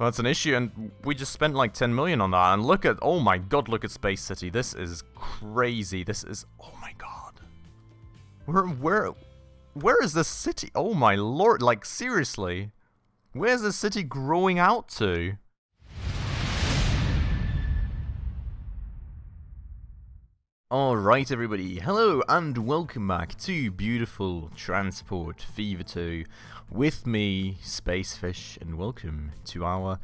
That's an issue, and we just spent like 10 million on that. And look at, oh my god, look at Spacecity. This is crazy. This is, oh my god. Where is this city? Oh my lord, like seriously. Where's this city growing out to? Alright everybody, hello and welcome back to beautiful Transport Fever 2 with me, Spacefish, and welcome to our,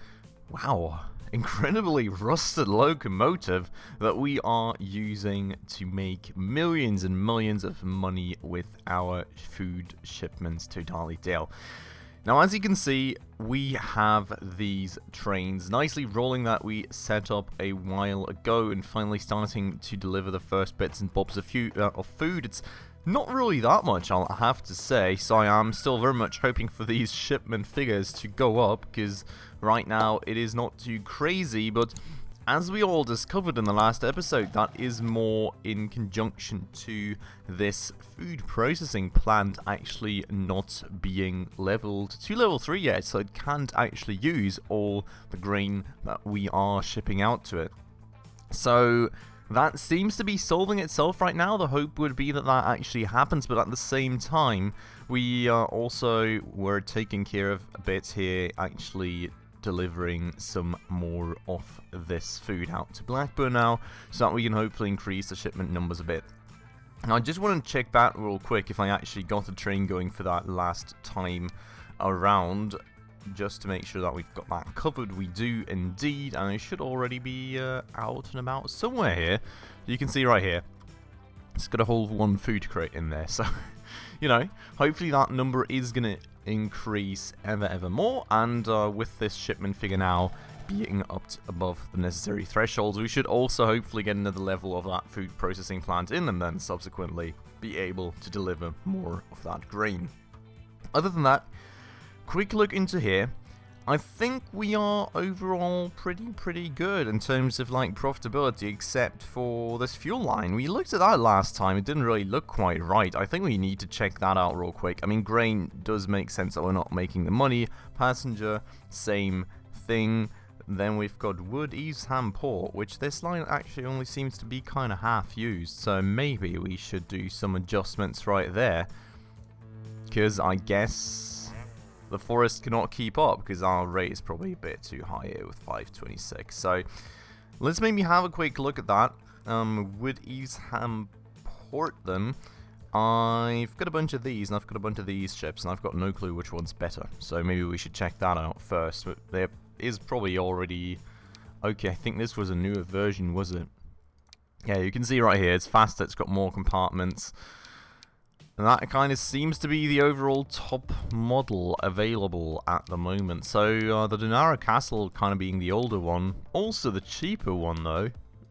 wow, incredibly rusted locomotive that we are using to make millions and millions of money with our food shipments to Dali Dale. Now, as you can see, we have these trains nicely rolling that we set up a while ago and finally starting to deliver the first bits and bobs of food. It's not really that much, I'll have to say, so I am still very much hoping for these shipment figures to go up, because right now it is not too crazy, but as we all discovered in the last episode, that is more in conjunction to this food processing plant actually not being leveled to level 3 yet, so it can't actually use all the grain that we are shipping out to it. So that seems to be solving itself right now. The hope would be that that actually happens, but at the same time, we also were taking care of a bit here, actually delivering some more of this food out to Blackburn now, so that we can hopefully increase the shipment numbers a bit. Now, I just want to check back real quick if I actually got the train going for that last time around, just to make sure that we've got that covered. We do indeed, and it should already be out and about somewhere here. You can see right here, it's got a whole one food crate in there, so you know, hopefully that number is going to increase ever more, and with this shipment figure now being up above the necessary thresholds, we should also hopefully get another level of that food processing plant in, and then subsequently be able to deliver more of that grain. Other than that, quick look into here. I think we are overall pretty good in terms of like profitability, except for this fuel line. We looked at that last time, it didn't really look quite right. I think we need to check that out real quick. I mean, grain does make sense that we're not making the money. Passenger, same thing. Then we've got Wood, Eastham Port, which this line actually only seems to be kind of half used, so maybe we should do some adjustments right there, because I guess the forest cannot keep up, because our rate is probably a bit too high here with 526. So let's maybe have a quick look at that. Would Eastham Port them? I've got a bunch of these, and I've got a bunch of these ships, and I've got no clue which one's better. So maybe we should check that out first. But there is probably already... Okay, I think this was a newer version, was it? Yeah, you can see right here, it's faster, it's got more compartments. And that kind of seems to be the overall top model available at the moment. So the Donara Castle kind of being the older one. Also the cheaper one though.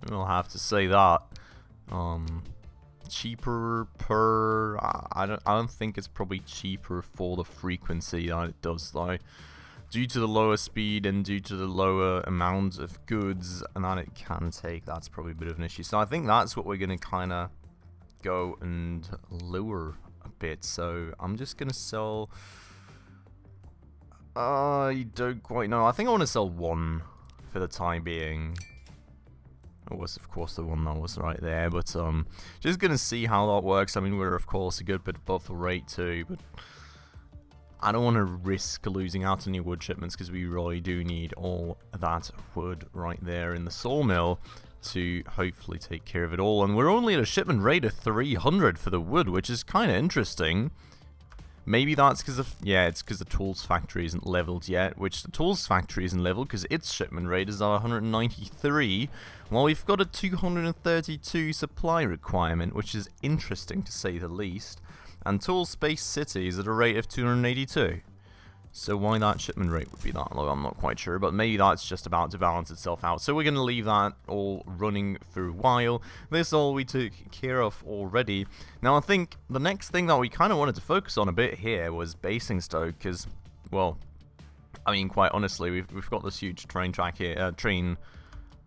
I'll have to say that. Cheaper per... I don't think it's probably cheaper for the frequency that it does though. Due to the lower speed and due to the lower amount of goods and that it can take, that's probably a bit of an issue. So I think that's what we're going to kind of go and lower a bit. So I'm just gonna sell I don't quite know. I think I want to sell one for the time being. It was of course the one that was right there, but just gonna see how that works. I mean, we're of course a good bit above the rate too, but I don't want to risk losing out on any wood shipments, because we really do need all that wood right there in the sawmill to hopefully take care of it all. And we're only at a shipment rate of 300 for the wood, which is kind of interesting. Maybe that's because of, yeah, it's because the tools factory isn't leveled yet, which the tools factory isn't leveled because its shipment rate is 193, while we've got a 232 supply requirement, which is interesting to say the least. And Tools Spacecity is at a rate of 282. So why that shipment rate would be that low, I'm not quite sure, but maybe that's just about to balance itself out. So we're going to leave that all running for a while. This all we took care of already. Now I think the next thing that we kind of wanted to focus on a bit here was Basingstoke, because, well, I mean, quite honestly, we've got this huge train track here, train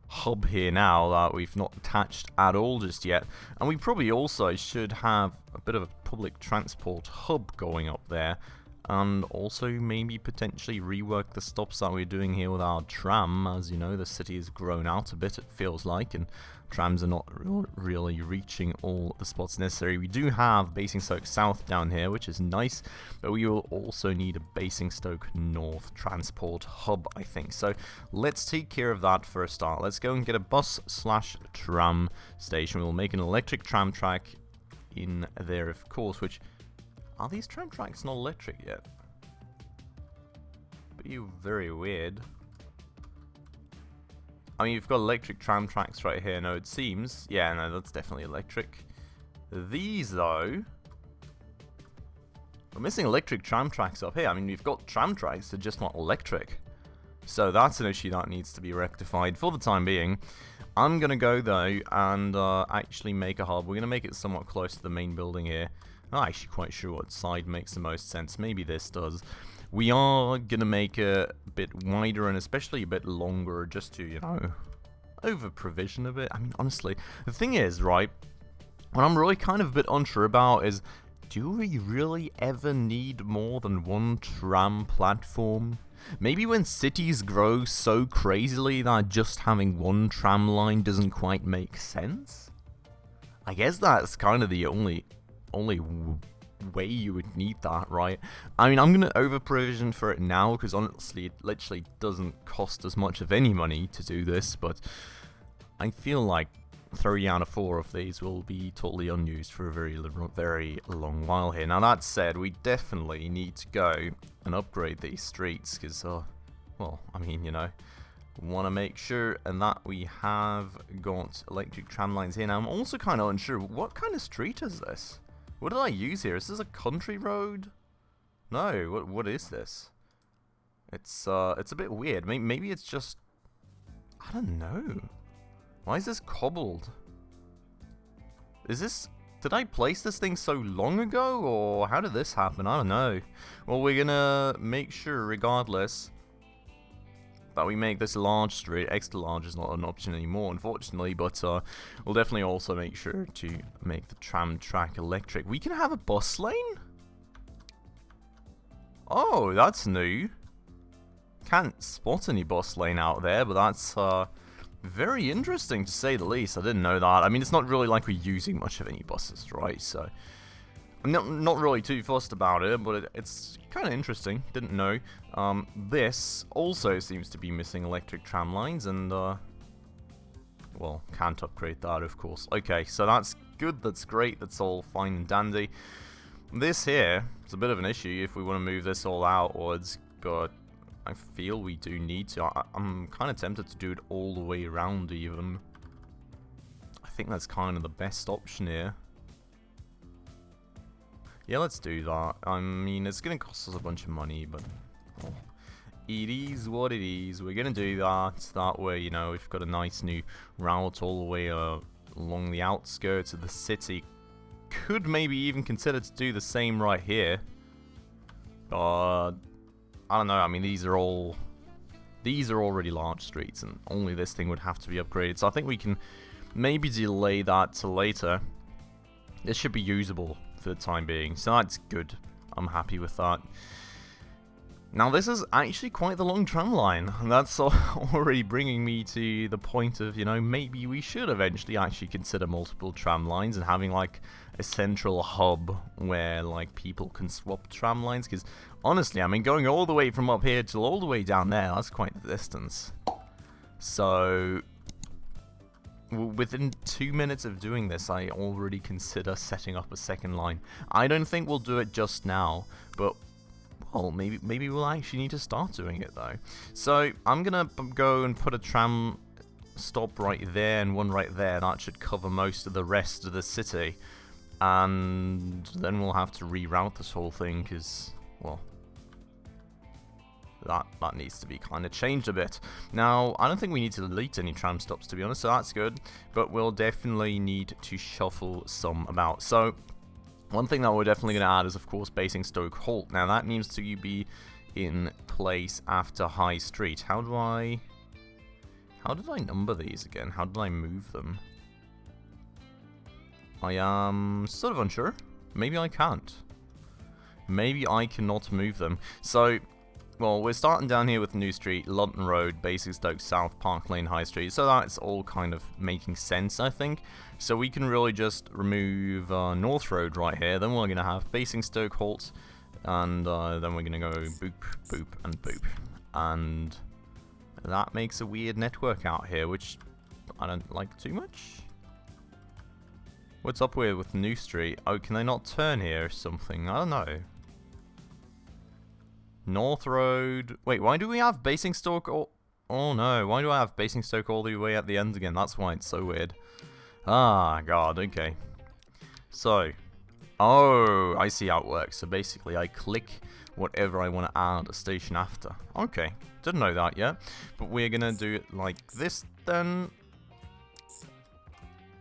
hub here now that we've not attached at all just yet, and we probably also should have a bit of a public transport hub going up there. and also maybe potentially rework the stops that we're doing here with our tram. As you know, the city has grown out a bit, it feels like, and trams are not really reaching all the spots necessary. We do have Basingstoke South down here, which is nice, but we will also need a Basingstoke North transport hub, I think. So let's take care of that for a start. Let's go and get a bus/tram station. We'll make an electric tram track in there, of course, which... Are these tram tracks not electric yet? Be very weird. I mean, you've got electric tram tracks right here. No, it seems. Yeah, no, that's definitely electric. These, though... We're missing electric tram tracks up here. I mean, we've got tram tracks, they're just not electric. So that's an issue that needs to be rectified for the time being. I'm going to go, though, and actually make a hub. We're going to make it somewhat close to the main building here. I'm not actually quite sure what side makes the most sense. Maybe this does. We are going to make it a bit wider and especially a bit longer just to, you know, over-provision a bit. I mean, honestly, the thing is, right, what I'm really kind of a bit unsure about is, do we really ever need more than one tram platform? Maybe when cities grow so crazily that just having one tram line doesn't quite make sense? I guess that's kind of the only way you would need that, right? I mean, I'm going to over-provision for it now, because honestly, it literally doesn't cost as much of any money to do this, but I feel like 3 out of 4 of these will be totally unused for a very long while here. Now, that said, we definitely need to go and upgrade these streets, because, well, I mean, you know, want to make sure and that we have got electric tram lines here. Now, I'm also kind of unsure, what kind of street is this? What did I use here? Is this a country road? No, what is this? It's a bit weird. Maybe it's just... I don't know. Why is this cobbled? Is this... Did I place this thing so long ago? Or how did this happen? I don't know. Well, we're gonna make sure, regardless, that we make this large street. Extra large is not an option anymore, unfortunately, but we'll definitely also make sure to make the tram track electric. We can have a bus lane? Oh, that's new. Can't spot any bus lane out there, but that's very interesting to say the least. I didn't know that. I mean, it's not really like we're using much of any buses, right? So I'm not really too fussed about it, but it's kind of interesting. Didn't know. This also seems to be missing electric tram lines, and well, can't upgrade that, of course. Okay, so that's good. That's great. That's all fine and dandy. This here is a bit of an issue if we want to move this all outwards, but I feel we do need to. I'm kind of tempted to do it all the way around, even. I think that's kind of the best option here. Yeah, let's do that. I mean, it's going to cost us a bunch of money, but it is what it is. We're going to do that. That way, you know, we've got a nice new route all the way along the outskirts of the city. Could maybe even consider to do the same right here. But I don't know. I mean, these are already large streets, and only this thing would have to be upgraded. So I think we can maybe delay that to later. This should be usable for the time being, so that's good. I'm happy with that. Now, this is actually quite the long tram line, and that's already bringing me to the point of, you know, maybe we should eventually actually consider multiple tram lines and having like a central hub where like people can swap tram lines, because honestly, I mean, going all the way from up here till all the way down there, that's quite the distance. So within 2 minutes of doing this, I already consider setting up a second line. I don't think we'll do it just now, but well, maybe we'll actually need to start doing it though. So I'm gonna go and put a tram stop right there and one right there. That should cover most of the rest of the city, and then we'll have to reroute this whole thing because, well, that needs to be kind of changed a bit. Now, I don't think we need to delete any tram stops, to be honest, so that's good, but we'll definitely need to shuffle some about. So one thing that we're definitely going to add is, of course, Basingstoke Halt. Now, that needs to be in place after High Street. How did I number these again? How did I move them? I am sort of unsure. Maybe I can't. maybe I cannot move them. So, well, we're starting down here with New Street, London Road, Basingstoke South, Park Lane, High Street. So that's all kind of making sense, I think. So we can really just remove North Road right here. Then we're going to have Basingstoke Halt. And then we're going to go boop, boop, and boop. And that makes a weird network out here, which I don't like too much. What's up with New Street? Oh, can they not turn here or something? I don't know. North Road. Wait, why do we have Basingstoke? Oh no, why do I have Basingstoke all the way at the end again? That's why it's so weird. Ah, God, okay. So, oh, I see how it works. So basically, I click whatever I want to add a station after. Okay, didn't know that yet. But we're gonna do it like this then.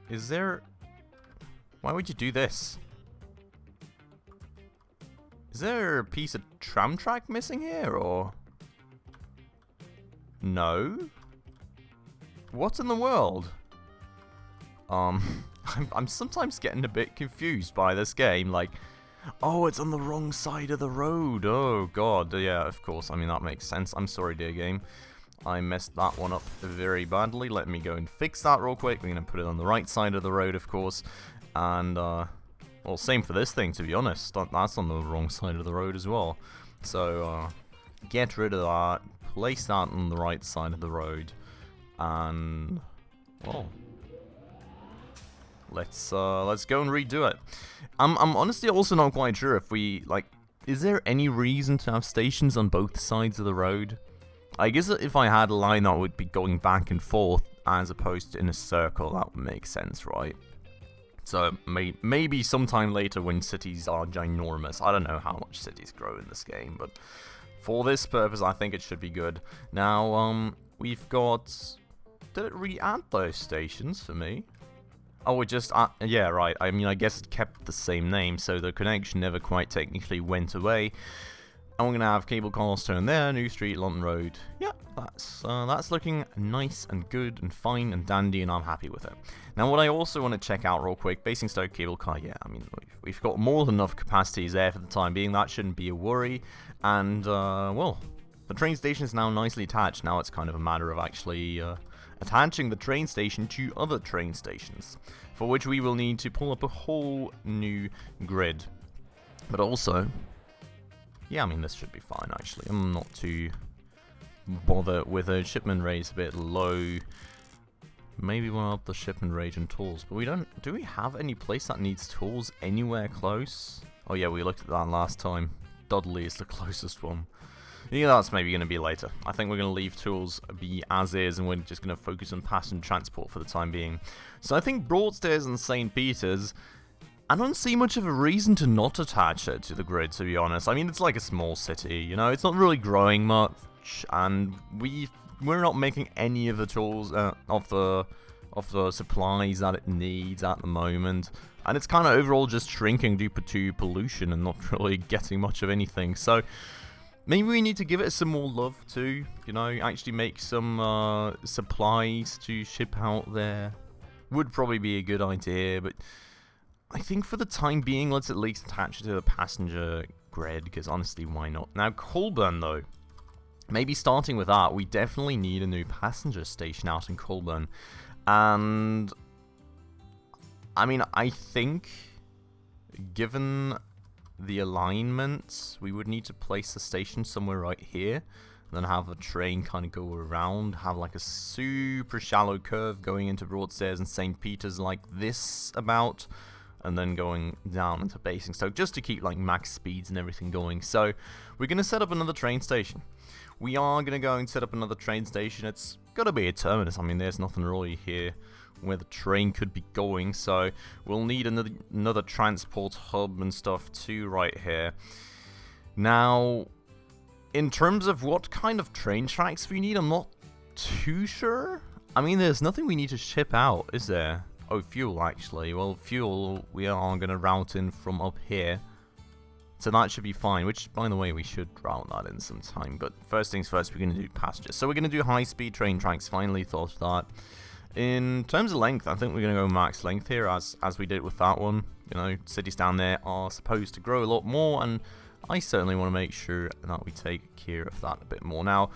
Is there... Why would you do this? Is there a piece of tram track missing here, or...? No? What in the world? I'm sometimes getting a bit confused by this game, like... Oh, it's on the wrong side of the road. Oh, God. Yeah, of course. I mean, that makes sense. I'm sorry, dear game. I messed that one up very badly. Let me go and fix that real quick. We're going to put it on the right side of the road, of course. And, well, same for this thing, to be honest. That's on the wrong side of the road as well. So, get rid of that. Place that on the right side of the road. And, well... Let's go and redo it. I'm honestly also not quite sure if we, like, is there any reason to have stations on both sides of the road? I guess if I had a line that would be going back and forth as opposed to in a circle, that would make sense, right? So maybe sometime later when cities are ginormous. I don't know how much cities grow in this game, but for this purpose, I think it should be good. Now, we've got... Did it re-add those stations for me? Oh, it just, yeah, right, I mean, I guess it kept the same name, so the connection never quite technically went away. And we're going to have cable cars turn there, New Street, London Road. Yeah, that's looking nice and good and fine and dandy, and I'm happy with it. Now, what I also want to check out real quick, Basingstoke cable car, yeah, I mean, we've got more than enough capacities there for the time being, that shouldn't be a worry. And, well, the train station is now nicely attached, now it's kind of a matter of actually... attaching the train station to other train stations, for which we will need to pull up a whole new grid. But also, yeah, I mean, this should be fine, actually. I'm not too bothered with a shipment rate a bit low. Maybe we'll up the shipment rate and tools, but we don't... Do we have any place that needs tools anywhere close? Oh yeah, we looked at that last time. Dudley is the closest one. Yeah, that's maybe going to be later. I think we're going to leave tools be as is, and we're just going to focus on passenger transport for the time being. So I think Broadstairs and St. Peter's, I don't see much of a reason to not attach it to the grid, to be honest. I mean, it's like a small city, you know, it's not really growing much, and we're not making any of the tools of the supplies that it needs at the moment. And it's kind of overall just shrinking due to pollution and not really getting much of anything. So... Maybe we need to give it some more love too, you know, actually make some supplies to ship out there. Would probably be a good idea, but I think for the time being, let's at least attach it to the passenger grid, because honestly, why not? Now, Colburn though, maybe starting with that, we definitely need a new passenger station out in Colburn. And, I mean, I think, given... the alignment, we would need to place the station somewhere right here, and then have a train kind of go around, have like a super shallow curve going into Broadstairs and St. Peter's like this about, and then going down into Basingstoke, just to keep like max speeds and everything going. So we're going to set up another train station. We are going to go and set up another train station. It's got to be a terminus. I mean, there's nothing really here where the train could be going, so we'll need another transport hub and stuff too right here. Now, in terms of what kind of train tracks we need, I'm not too sure. I mean, there's nothing we need to ship out, is there? Oh, fuel, actually. Well, fuel, we are going to route in from up here. So that should be fine, which, by the way, we should route that in some time. But first things first, we're going to do passengers. So we're going to do high-speed train tracks, finally thought of that. In terms of length, I think we're going to go max length here, as we did with that one. You know, cities down there are supposed to grow a lot more, and I certainly want to make sure that we take care of that a bit more. Now,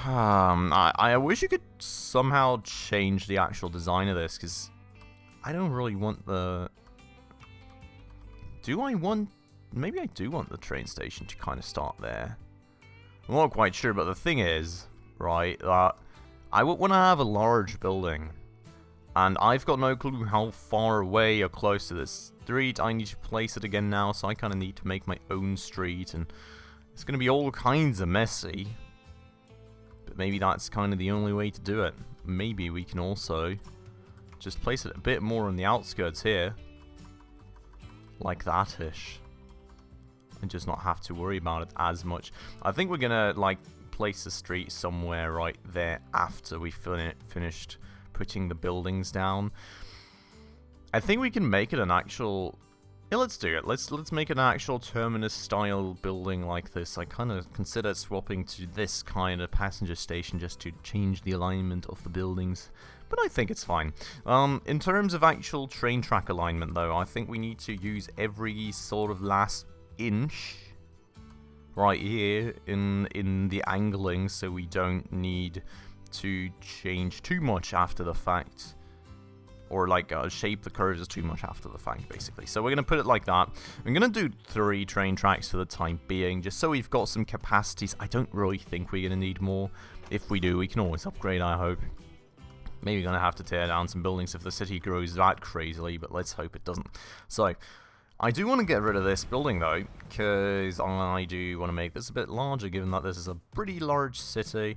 I wish you could somehow change the actual design of this, because I don't really want the... Do I want... Maybe I do want the train station to kind of start there. I'm not quite sure, but the thing is, right, that I would want to have a large building. And I've got no clue how far away or close to this street. I need to place it again now, so I kind of need to make my own street. And it's going to be all kinds of messy. But maybe that's kind of the only way to do it. Maybe we can also just place it a bit more on the outskirts here. Like that-ish. And just not have to worry about it as much. I think we're going to, like, place the street somewhere right there after we finished putting the buildings down. I think we can make it an actual... Yeah, let's do it. Let's make it an actual terminus-style building like this. I kind of consider swapping to this kind of passenger station just to change the alignment of the buildings. But I think it's fine. In terms of actual train track alignment, though, I think we need to use every sort of last inch right here in the angling, so we don't need to change too much after the fact, or like shape the curves too much after the fact, basically. So we're gonna put it like that. I'm gonna do 3 train tracks for the time being, just so we've got some capacities. I don't really think we're gonna need more. If we do, we can always upgrade, I hope. Maybe gonna have to tear down some buildings if the city grows that crazily, but let's hope it doesn't. So I do want to get rid of this building, though, because I do want to make this a bit larger, given that this is a pretty large city.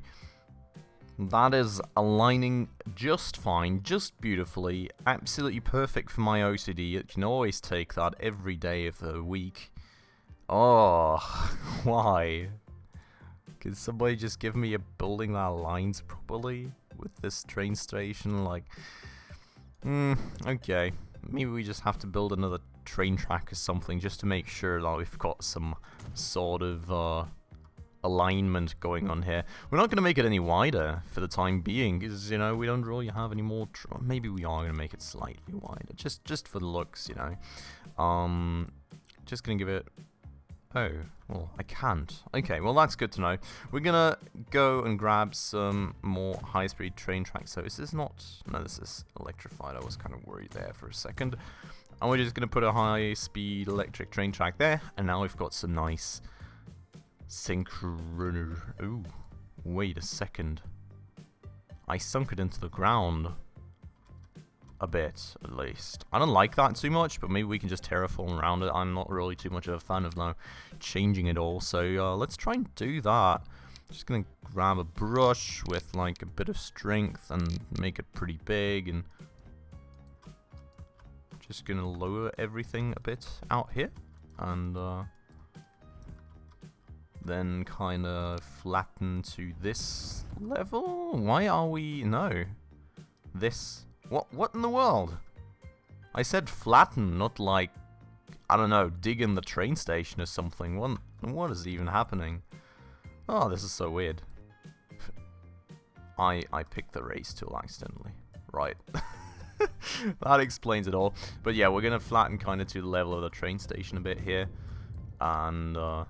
That is aligning just fine, just beautifully, absolutely perfect for my OCD. It can always take that every day of the week. Oh, why? Could somebody just give me a building that aligns properly with this train station? Like, okay. Maybe we just have to build another train track or something just to make sure that we've got some sort of alignment going on here. We're not going to make it any wider for the time being, because, you know, we don't really have any more... Maybe we are going to make it slightly wider, just for the looks, you know. Just going to give it... Oh, well, I can't. Okay, well, that's good to know. We're going to go and grab some more high-speed train tracks. So is this not... No, this is electrified. I was kind of worried there for a second. And we're just going to put a high-speed electric train track there. And now we've got some nice... synchronous... Ooh, wait a second. I sunk it into the ground. A bit, at least. I don't like that too much, but maybe we can just terraform around it. I'm not really too much of a fan of now changing it all, so let's try and do that. Just gonna grab a brush with like a bit of strength and make it pretty big, and just gonna lower everything a bit out here, and then kind of flatten to this level. Why are we... No. This... What in the world? I said flatten, not like, I don't know, dig in the train station or something. What is even happening? Oh, this is so weird. I picked the race tool accidentally. Right. That explains it all. But yeah, we're going to flatten kind of to the level of the train station a bit here. And going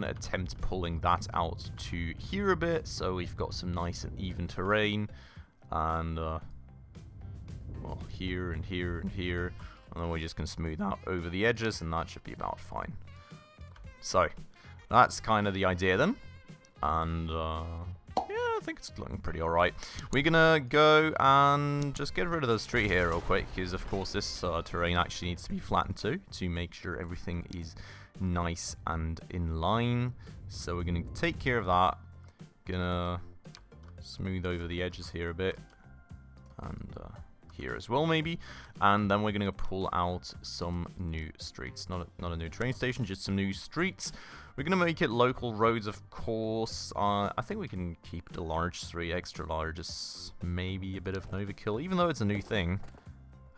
to attempt pulling that out to here a bit, so we've got some nice and even terrain. And, well, here and here and here. And then we're just going to smooth out over the edges, and that should be about fine. So, that's kind of the idea then. And, yeah, I think it's looking pretty alright. We're going to go and just get rid of the street here real quick, because, of course, this terrain actually needs to be flattened too, to make sure everything is nice and in line. So we're going to take care of that. Gonna... smooth over the edges here a bit, and here as well maybe, and then we're gonna pull out some new streets. Not a new train station, just some new streets. We're gonna make it local roads, of course. I think we can keep the large street, extra large is maybe a bit of an overkill, even though it's a new thing.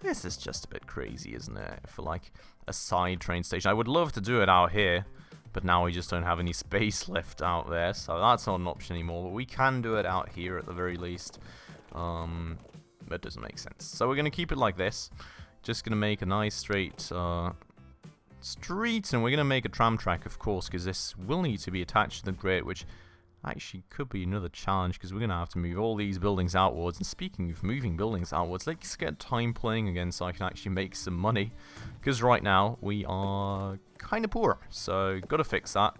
This is just a bit crazy, isn't it? For like a side train station. I would love to do it out here, but now we just don't have any space left out there, so that's not an option anymore. But we can do it out here at the very least. That doesn't make sense. So we're going to keep it like this. Just going to make a nice straight street, and we're going to make a tram track, of course, because this will need to be attached to the grid, which actually could be another challenge, because we're going to have to move all these buildings outwards. And speaking of moving buildings outwards, let's get time playing again so I can actually make some money, because right now we are kind of poor, so got to fix that.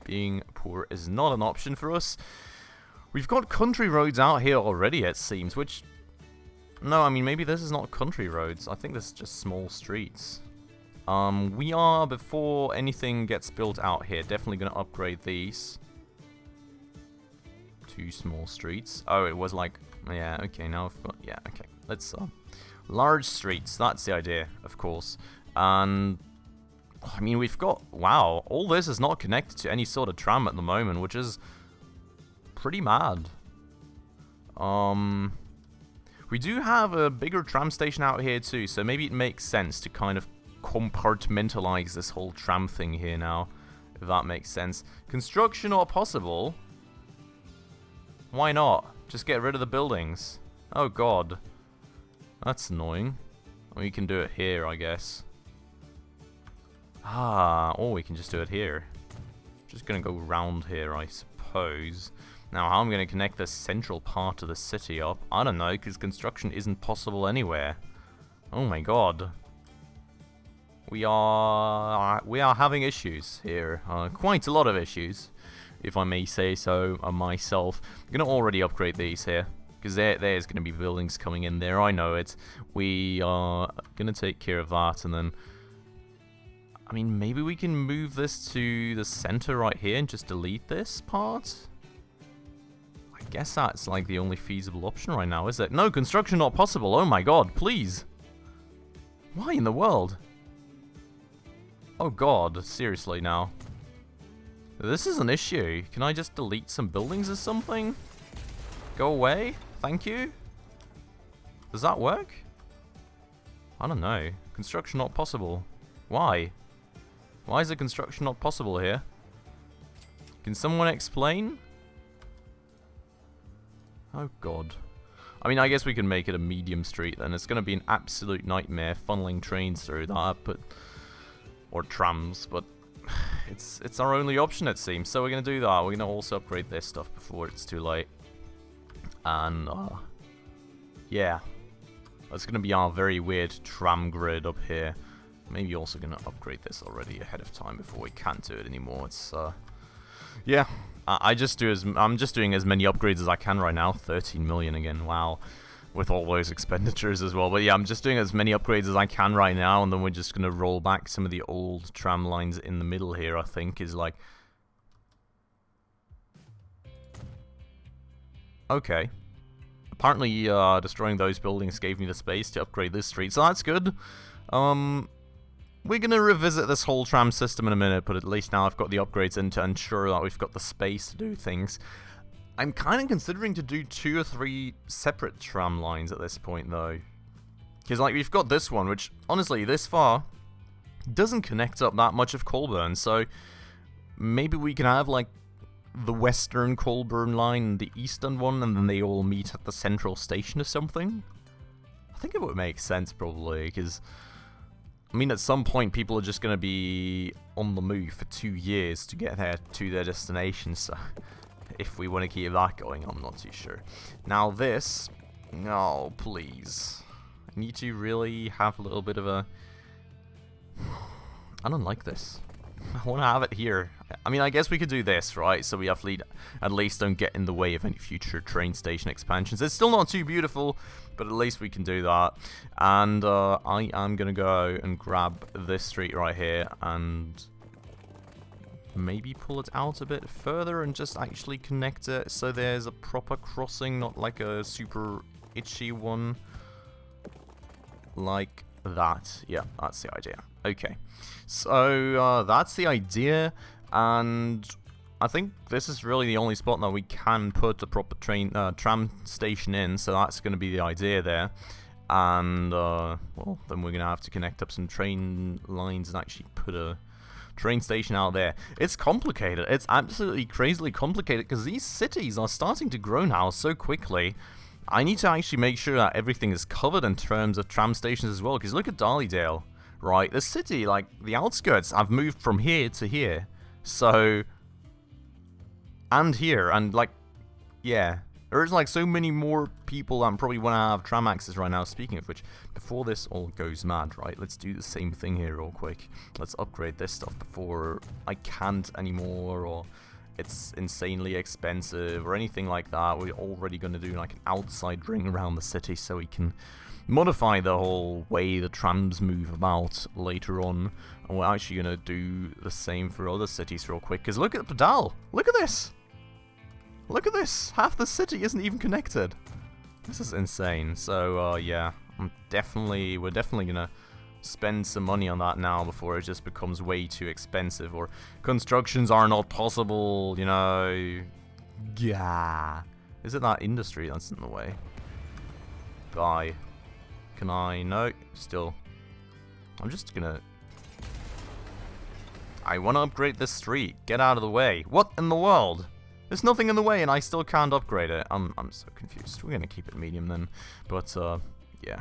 Being poor is not an option for us. We've got country roads out here already, it seems, which... No, I mean, maybe this is not country roads. I think this is just small streets. We are, before anything gets built out here, definitely going to upgrade these. 2 small streets. Oh, it was like... Yeah, okay, now I've got... Yeah, okay. Let's... large streets, that's the idea, of course. And... I mean, we've got... Wow, all this is not connected to any sort of tram at the moment, which is... pretty mad. We do have a bigger tram station out here too, so maybe it makes sense to kind of compartmentalize this whole tram thing here now, if that makes sense. Construction not possible? Why not? Just get rid of the buildings. Oh god. That's annoying. We can do it here, I guess. Or we can just do it here. Just gonna go round here, I suppose. Now, how I'm going to connect this central part of the city up, I don't know, because construction isn't possible anywhere. Oh my god. We are having issues here. Quite a lot of issues, if I may say so myself. I'm going to already upgrade these here, because there's going to be buildings coming in there. I know it. We are going to take care of that, and then... I mean, maybe we can move this to the center right here and just delete this part? I guess that's like the only feasible option right now, is it? No, construction not possible. Oh my god, please. Why in the world? Oh god, seriously now. This is an issue. Can I just delete some buildings or something? Go away? Thank you? Does that work? I don't know. Construction not possible. Why? Why is the construction not possible here? Can someone explain? Oh god. I mean, I guess we can make it a medium street then. It's going to be an absolute nightmare funneling trains through that, but... Or trams, but... It's our only option, it seems. So we're going to do that. We're going to also upgrade this stuff before it's too late. And, yeah. That's going to be our very weird tram grid up here. Maybe also going to upgrade this already ahead of time before we can't do it anymore. It's, yeah. I'm just doing as many upgrades as I can right now. 13 million again, wow. With all those expenditures as well. But yeah, I'm just doing as many upgrades as I can right now, and then we're just going to roll back some of the old tram lines in the middle here, I think, is like... Okay. Apparently, destroying those buildings gave me the space to upgrade this street, so that's good. We're going to revisit this whole tram system in a minute, but at least now I've got the upgrades in to ensure that we've got the space to do things. I'm kind of considering to do 2 or 3 separate tram lines at this point, though. Because, like, we've got this one, which, honestly, this far, doesn't connect up that much of Colburn, so maybe we can have, like, the western Colburn line and the eastern one, and then they all meet at the central station or something? I think it would make sense, probably, because... I mean, at some point, people are just going to be on the move for 2 years to get there to their destination, so if we want to keep that going, I'm not too sure. Now this, oh, please. I need to really have a little bit of a... I don't like this. I want to have it here. I mean, I guess we could do this, right? So we at least don't get in the way of any future train station expansions. It's still not too beautiful, but at least we can do that. And I am going to go and grab this street right here and maybe pull it out a bit further and just actually connect it so there's a proper crossing, not like a super itchy one. Like that. Yeah, that's the idea. Okay. So that's the idea, and I think this is really the only spot that we can put a proper tram station in, so that's going to be the idea there. And, well, then we're going to have to connect up some train lines and actually put a train station out there. It's complicated. It's absolutely crazily complicated, because these cities are starting to grow now so quickly. I need to actually make sure that everything is covered in terms of tram stations as well, because look at Darlydale. right? The city, like, the outskirts, I've moved from here to here. So, and here, and, like, yeah. There's, like, so many more people that probably want to have tram access right now. Speaking of which, before this all goes mad, right, let's do the same thing here real quick. Let's upgrade this stuff before I can't anymore, or it's insanely expensive, or anything like that. We're already going to do, like, an outside ring around the city so we can modify the whole way the trams move about later on. And we're actually going to do the same for other cities real quick, because look at the pedal! Look at this! Look at this! Half the city isn't even connected! This is insane. So, yeah, we're definitely gonna spend some money on that now before it just becomes way too expensive, or constructions are not possible, you know. Yeah. Is it that industry that's in the way? Bye. Can I? No, still. I'm just gonna... I want to upgrade this street. Get out of the way. What in the world? There's nothing in the way and I still can't upgrade it. I'm so confused. We're gonna keep it medium then. But, yeah.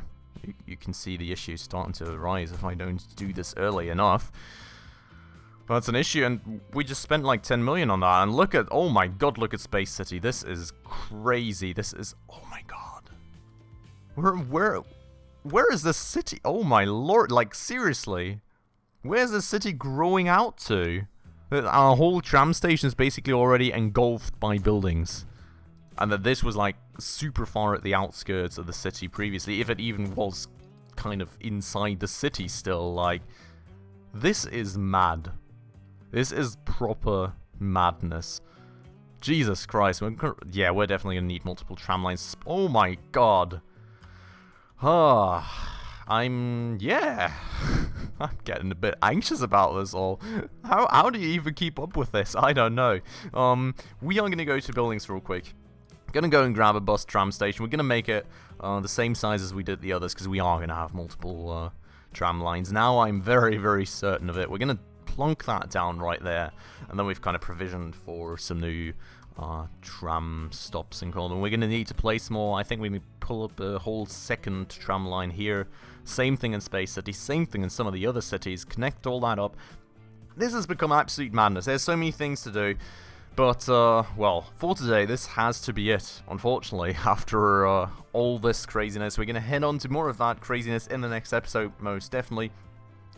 You can see the issue starting to arise if I don't do this early enough. But that's an issue, and we just spent like 10 million on that. And look at, oh my god, look at Spacecity. This is crazy. This is, oh my god. Where is this city? Oh my lord, like seriously. Where's this city growing out to? Our whole tram station is basically already engulfed by buildings. And that this was like super far at the outskirts of the city previously, if it even was kind of inside the city still. Like, this is mad. This is proper madness. Jesus Christ. Yeah, we're definitely going to need multiple tram lines. Oh my god. Yeah. I'm getting a bit anxious about this all. How do you even keep up with this? I don't know. We are going to go to buildings real quick. Gonna go and grab a bus tram station. We're gonna make it the same size as we did the others, because we are gonna have multiple tram lines. Now I'm very, very certain of it. We're gonna plonk that down right there, and then we've kind of provisioned for some new tram stops and call them. We're gonna need to place more. I think we need to pull up a whole second tram line here. Same thing in Spacecity, same thing in some of the other cities. Connect all that up. This has become absolute madness. There's so many things to do. But, well, for today, this has to be it, unfortunately. After all this craziness, we're going to head on to more of that craziness in the next episode, most definitely.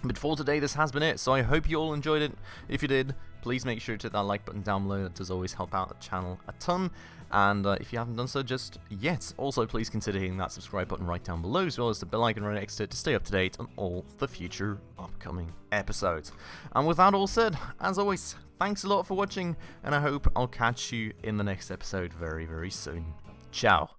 But for today, this has been it, so I hope you all enjoyed it. If you did, please make sure to hit that like button down below. That does always help out the channel a ton. And if you haven't done so just yet, also please consider hitting that subscribe button right down below, as well as the bell icon right next to it to stay up to date on all the future upcoming episodes. And with that all said, as always, thanks a lot for watching, and I hope I'll catch you in the next episode very, very soon. Ciao.